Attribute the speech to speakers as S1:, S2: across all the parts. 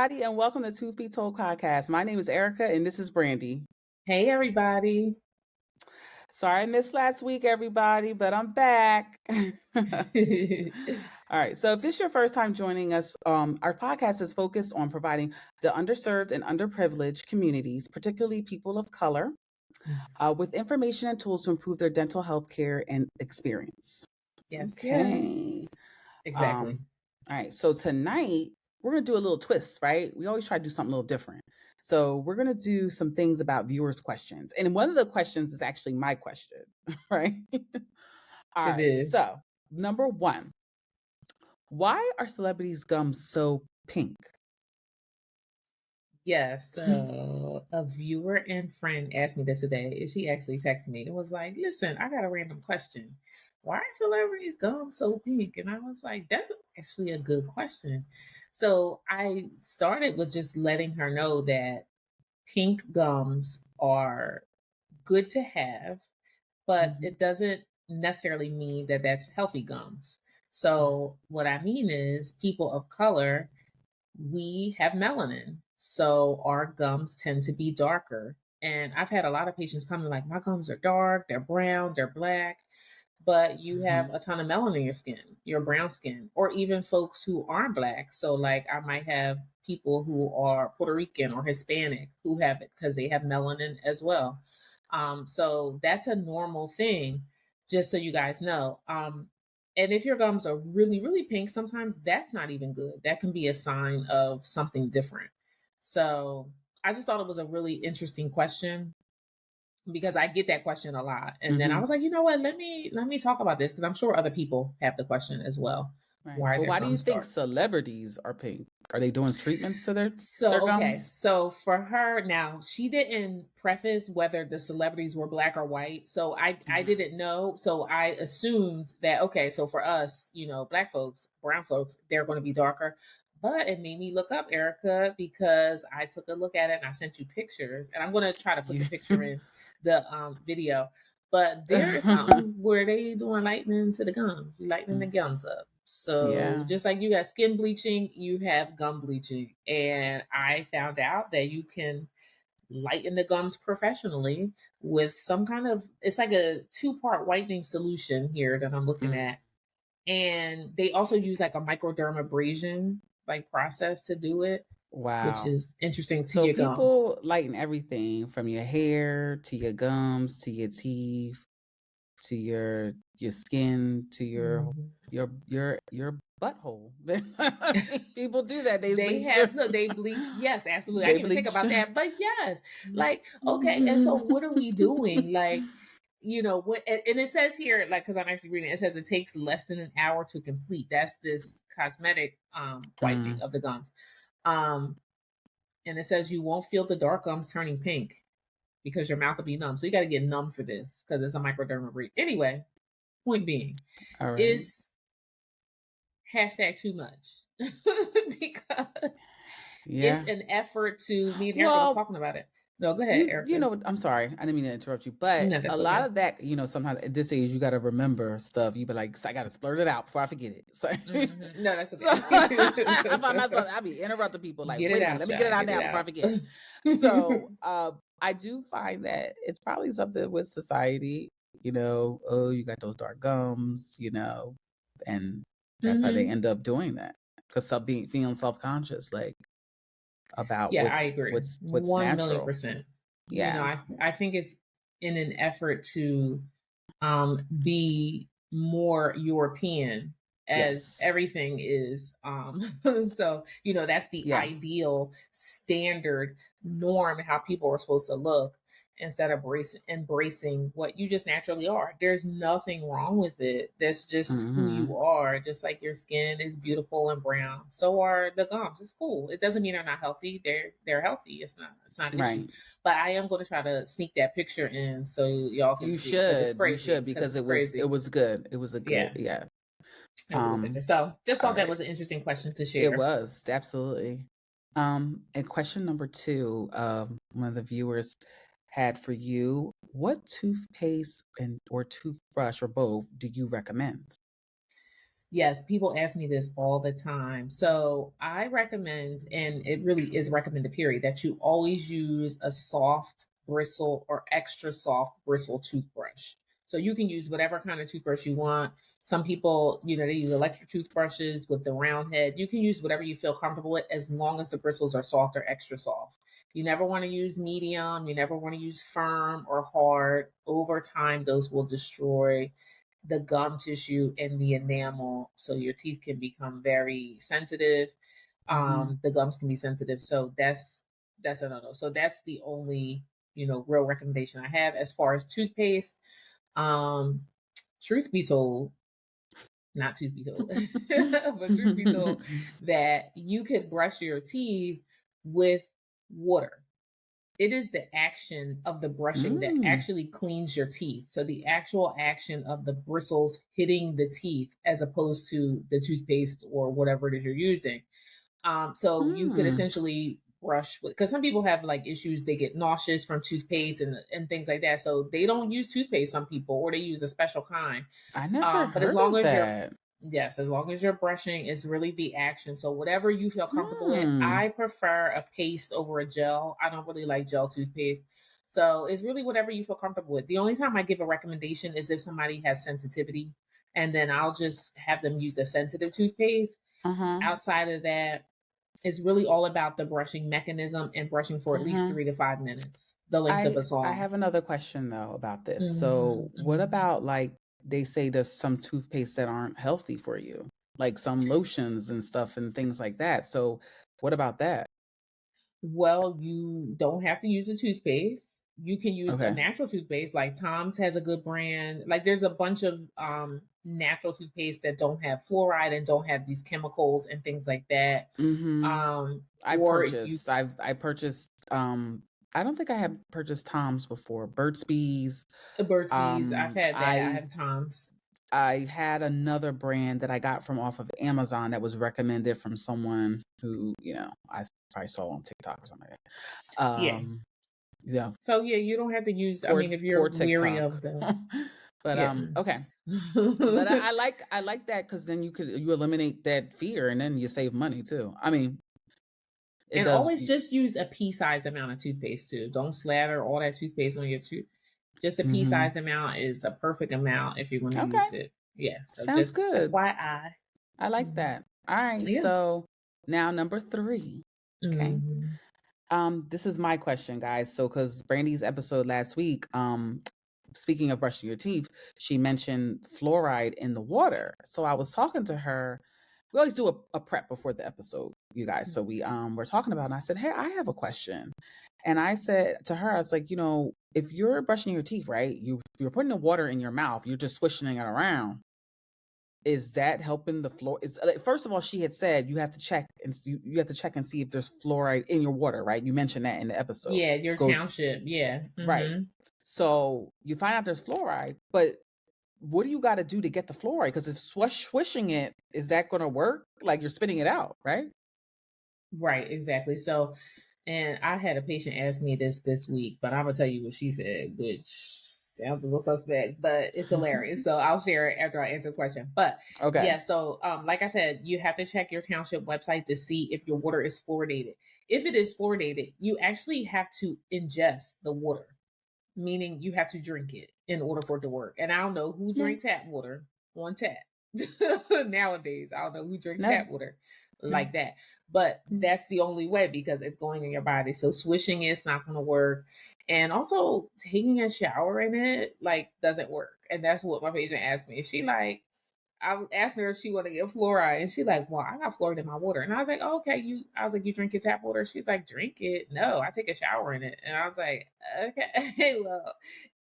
S1: everybody, and welcome to Tooth Be Told podcast. My name is Erica, and this is Brandy.
S2: Hey, everybody.
S1: Sorry I missed last week, everybody, but I'm back. All right. So, if this is your first time joining us, our podcast is focused on providing the underserved and underprivileged communities, particularly people of color, with information and tools to improve their dental health care and experience.
S2: Yes,
S1: Okay.
S2: yes. Exactly.
S1: Um, all right. So tonight we're gonna do a little twist, right? We always try to do something a little different. So we're gonna do some things about viewers' questions. And one of the questions is actually my question, right? All
S2: It
S1: right.
S2: is.
S1: So number one, why are celebrities' gums so pink?
S2: Yes. So a viewer and friend asked me this today. She actually texted me and was like, listen, I got a random question. Why are celebrities' gums so pink? And I was like, that's actually a good question. So I started with just letting her know that pink gums are good to have, but
S1: Mhm.
S2: it doesn't necessarily mean that that's healthy gums. So, what I mean is, people of color, we have melanin. So, our gums tend to be darker. And I've had a lot of patients come and like, my gums are dark, they're brown, they're black, but you have
S1: Mhm.
S2: a ton of melanin in your skin, your brown skin, or even folks who aren't black. So, like, I might have people who are Puerto Rican or Hispanic who have it because they have melanin as well. So that's a normal thing, just so you guys know. And if your gums are really, really pink, sometimes that's not even good. That can be a sign of something different. So I just thought it was a really interesting question because I get that question a lot. And then I
S1: Mhm.
S2: was like, you know what? Let me talk about this because I'm sure other people have the question as well.
S1: Right.
S2: Why are
S1: But
S2: their
S1: why do you
S2: gums
S1: think
S2: dark?
S1: celebrities are pink? Are they doing treatments to their
S2: So, okay.
S1: gums?
S2: So for her now, she didn't preface whether the celebrities were black or white. So I
S1: Mhm.
S2: didn't know. So I assumed that okay, so for us, black folks, brown folks, they're going to be darker. But it made me look up Erica because I took a look at it and I sent you pictures. And I'm going to try to put the
S1: You.
S2: picture in the video. But there is something where they doing lightning to the gums, lightening the gums up. So
S1: Yeah.
S2: just like you got skin bleaching, you have gum bleaching. And I found out that you can lighten the gums professionally with some kind of it's like a two-part whitening solution here that I'm looking
S1: Mm.
S2: at. And they also use like a microdermabrasion like process to do it, which
S1: Wow.
S2: is interesting to
S1: So
S2: your gums.
S1: people lighten everything from your hair to your gums to your teeth to your skin to
S2: Mhm.
S1: your butthole. People do that. They
S2: They
S1: bleach their
S2: have look, they bleach. Yes, absolutely. I
S1: they
S2: didn't even think
S1: bleach
S2: about
S1: their
S2: that, but yes, like okay. And so, what are we doing? Like, what? And it says here, like, because I'm actually reading, it says it takes less than an hour to complete. That's this cosmetic whitening
S1: Mm.
S2: of the gums. Um, and it says you won't feel the dark gums turning pink because your mouth will be numb. So you got to get numb for this because it's a microdermabrasion. Anyway, point being,
S1: All right.
S2: is hashtag too much because it's
S1: Yeah.
S2: an effort to me and Erica was
S1: Well,
S2: talking about it. No, go ahead,
S1: you
S2: Erica.
S1: know, I'm sorry. I didn't mean to interrupt you, but
S2: No,
S1: a
S2: that's
S1: lot
S2: okay.
S1: of that, sometimes at this age you got to remember stuff. You be like, I got to splurt it out before I forget it. So,
S2: No, that's
S1: so
S2: okay.
S1: I find myself I be interrupting people like,
S2: Get it
S1: wait a minute,
S2: out,
S1: let me get it
S2: child.
S1: out
S2: Get it
S1: now before I
S2: out.
S1: forget. So, I do find that it's probably something with society. Oh, you got those dark gums, and that's how they
S2: Hmm.
S1: end up doing that because being feeling self conscious, like about
S2: Yeah, I
S1: what's
S2: agree.
S1: what's
S2: One million
S1: natural.
S2: percent.
S1: Yeah.
S2: I think it's in an effort to be more European as
S1: Yes.
S2: everything is. So, that's the
S1: Yeah.
S2: ideal standard norm, how people are supposed to look instead of embracing what you just naturally are. There's nothing wrong with it. That's just who you
S1: Mhm.
S2: are. Just like your skin is beautiful and brown, so are the gums. It's cool. It doesn't mean they're not healthy. They're healthy. It's not an issue.
S1: Right.
S2: But I am going to try to sneak that picture in so y'all can
S1: You
S2: see because it's
S1: should. You
S2: crazy.
S1: should
S2: Because
S1: because
S2: it's
S1: it
S2: crazy.
S1: was good. It was a good,
S2: Yeah,
S1: yeah.
S2: it was a good picture.
S1: Um,
S2: So just
S1: all
S2: thought that
S1: right.
S2: was an interesting question to
S1: It
S2: share.
S1: was, absolutely. And question number 2, one of the viewers had for you, what toothpaste or toothbrush or both do you recommend?
S2: Yes, people ask me this all the time. So I recommend, and it really is recommended, period, that you always use a soft bristle or extra soft bristle toothbrush. So you can use whatever kind of toothbrush you want. Some people, they use electric toothbrushes with the round head. You can use whatever you feel comfortable with as long as the bristles are soft or extra soft. You never want to use medium. You never want to use firm or hard. Over time, those will destroy the gum tissue and the enamel, so your teeth can become very sensitive.
S1: Mm-hmm.
S2: The gums can be sensitive, so that's a no. So that's the only real recommendation I have as far as toothpaste. um Truth be told, not truth be told, but truth be told, that you could brush your teeth with water. It is the action of the brushing that
S1: Mm.
S2: actually cleans your teeth. So the actual action of the bristles hitting the teeth as opposed to the toothpaste or whatever it is you're using. So you could
S1: Mm.
S2: essentially brush with, because some people have like issues, they get nauseous from toothpaste and things like that. So they don't use toothpaste, some people, or they use a special kind.
S1: I never
S2: But as
S1: heard
S2: long
S1: of
S2: as you're
S1: that.
S2: Yes, as long as you're brushing, it's really the action. So whatever you feel comfortable with.
S1: Mm.
S2: I prefer a paste over a gel. I don't really like gel toothpaste. So it's really whatever you feel comfortable with. The only time I give a recommendation is if somebody has sensitivity, and then I'll just have them use a sensitive toothpaste.
S1: Uh-huh.
S2: Outside of that, it's really all about the brushing mechanism and brushing for at least
S1: Uh-huh.
S2: 3 to 5 minutes, the length of
S1: I
S2: a
S1: I
S2: song.
S1: have another question though about this. So,
S2: Mhm,
S1: what
S2: mhm.
S1: about like they say there's some toothpaste that aren't healthy for you, like some lotions and stuff and things like that. So, what about that?
S2: Well, you don't have to use a toothpaste. You can use a
S1: Okay.
S2: natural toothpaste, like Tom's has a good brand. Like there's a bunch of natural toothpaste that don't have fluoride and don't have these chemicals and things like that.
S1: Mm-hmm.
S2: Or you
S1: I purchased I don't think I have purchased Tom's before. Burt's Bees.
S2: Burt's Bees, I've had that. I
S1: I
S2: have Tom's.
S1: had another brand that I got from off of Amazon that was recommended from someone who, I probably saw on TikTok or something like that.
S2: Yeah.
S1: Yeah,
S2: So yeah, you don't have to use, I mean, if you're
S1: poor
S2: weary
S1: TikTok.
S2: of the
S1: But
S2: yeah.
S1: okay. But I like that because then you eliminate that fear and then you save money too. I mean, it
S2: And
S1: does.
S2: always just use a pea-sized amount of toothpaste too. Don't slather all that toothpaste on your tooth. Just a
S1: Hmm.
S2: pea-sized amount is a perfect amount if you're going to
S1: Okay,
S2: use it. Yeah. So
S1: sounds
S2: just
S1: good.
S2: FYI.
S1: I like
S2: Mhm.
S1: that. All right,
S2: Yeah.
S1: so now number 3. Okay.
S2: Mhm.
S1: This is my question, guys. So, because Brandy's episode last week, speaking of brushing your teeth, she mentioned fluoride in the water. So I was talking to her. We always do a prep before the episode, you guys. So we were talking about it, and I said, "Hey, I have a question." And I said to her, I was like, if you're brushing your teeth, right? You're putting the water in your mouth, you're just swishing it around. Is that helping the floor? Is First of all, she had said you have to check you have to check and see if there's fluoride in your water, right? You mentioned that in the episode.
S2: Yeah, your
S1: Go
S2: township. Yeah.
S1: right.
S2: Hmm.
S1: So you find out there's fluoride, but what do you got to do to get the fluoride? Because if swishing it, is that going to work? Like you're spitting it out, right?
S2: Right, exactly. So, and I had a patient ask me this week, but I'm gonna tell you what she said, which sounds a little suspect, but it's hilarious. So I'll share it after I answer the question. But
S1: Okay.
S2: yeah, so like I said, you have to check your township website to see if your water is fluoridated. If it is fluoridated, you actually have to ingest the water, meaning you have to drink it in order for it to work. And I don't know who
S1: No,
S2: drinks tap water on tap nowadays. I don't know who drinks
S1: no,
S2: tap water
S1: no.
S2: like that. But
S1: Mm.
S2: that's the only way because it's going in your body. So swishing it's not going to work. And also taking a shower in it like doesn't work. And that's what my patient asked me. She like, I asked her if she want to get fluoride, and she like, "Well, I got fluoride in my water." And I was like, oh, "Okay, you." I was like, "You drink your tap water?" She's like, "Drink it." No, I take a shower in it. And I was like, "Okay, well,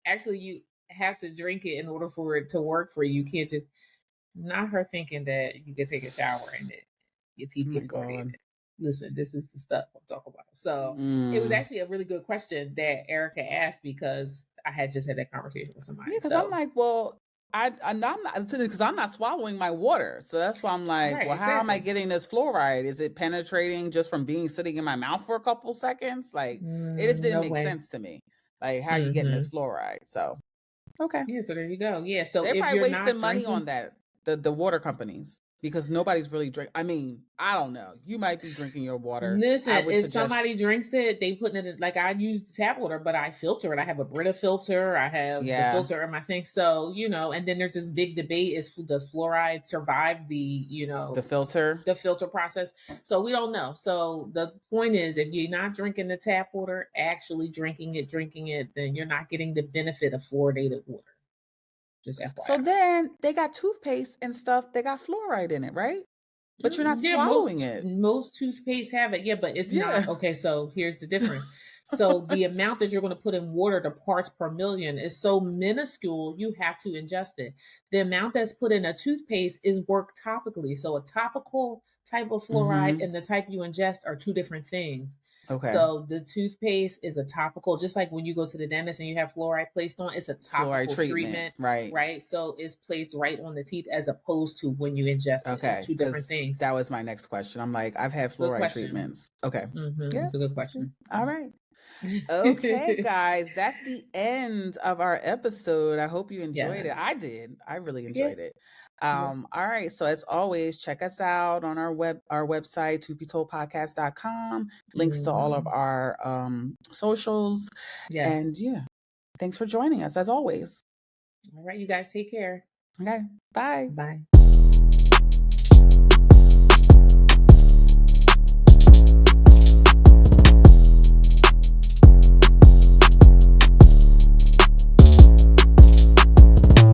S2: actually, you have to drink it in order for it to work for you. You can't just." Not her thinking that you can take a shower and it your
S1: Oh
S2: teeth
S1: my
S2: get fluoridated.
S1: God.
S2: Listen, this is the stuff I'm talking about. So it was
S1: Mm.
S2: actually a really good question that Erica asked because I had just had that conversation with
S1: Yeah,
S2: somebody.
S1: because I'm
S2: So
S1: like, well, I'm not because I'm not swallowing my water, so that's why I'm like,
S2: right,
S1: well, how am I
S2: exactly.
S1: getting this fluoride? Is it penetrating just from being sitting in my mouth for a couple seconds? Like, it just didn't
S2: No
S1: make
S2: way.
S1: sense to me. Like, how are you getting this
S2: Hmm.
S1: fluoride? So, okay,
S2: Yeah, so there you go. Yeah, so
S1: they're
S2: if
S1: probably
S2: you're
S1: wasting
S2: not
S1: money on
S2: drinking,
S1: that. the water companies, because nobody's really drink. I mean, I don't know. You might be drinking your water.
S2: Listen,
S1: I would
S2: if
S1: suggest
S2: somebody drinks it, they put it in, like I use the tap water, but I filter it. I have a Brita filter. I have the
S1: yeah,
S2: filter in my thing. So, and then there's this big debate: does fluoride survive
S1: the filter.
S2: the filter process? So we don't know. So the point is, if you're not drinking the tap water, actually drinking it, then you're not getting the benefit of fluoridated water. Just FYI.
S1: So then they got toothpaste and stuff. They got fluoride in it, right? But you're not swallowing it.
S2: Most toothpaste have it, but it's not. Okay, so here's the difference. So the amount that you're going to put in water, the parts per million, is so minuscule, you have to ingest it. The amount that's put in a toothpaste is worked topically. So a topical type of fluoride and the type you ingest are two different things.
S1: Okay.
S2: So the toothpaste is a topical, just like when you go to the dentist and you have fluoride placed on, it's a topical treatment. Right. So it's placed right on the teeth as opposed to when you ingest it. It's two different things.
S1: That was my next question. I'm like, I've had fluoride treatments. Okay.
S2: Yeah. It's a good question.
S1: All right. Okay, guys, that's the end of our episode. I hope you enjoyed it. I did. I really enjoyed it. All right. So as always, check us out on our website, truthbetoldpodcast.com. Links to all of our socials.
S2: Yes.
S1: And thanks for joining us as always.
S2: All right, you guys take care.
S1: Okay. Bye.
S2: Bye.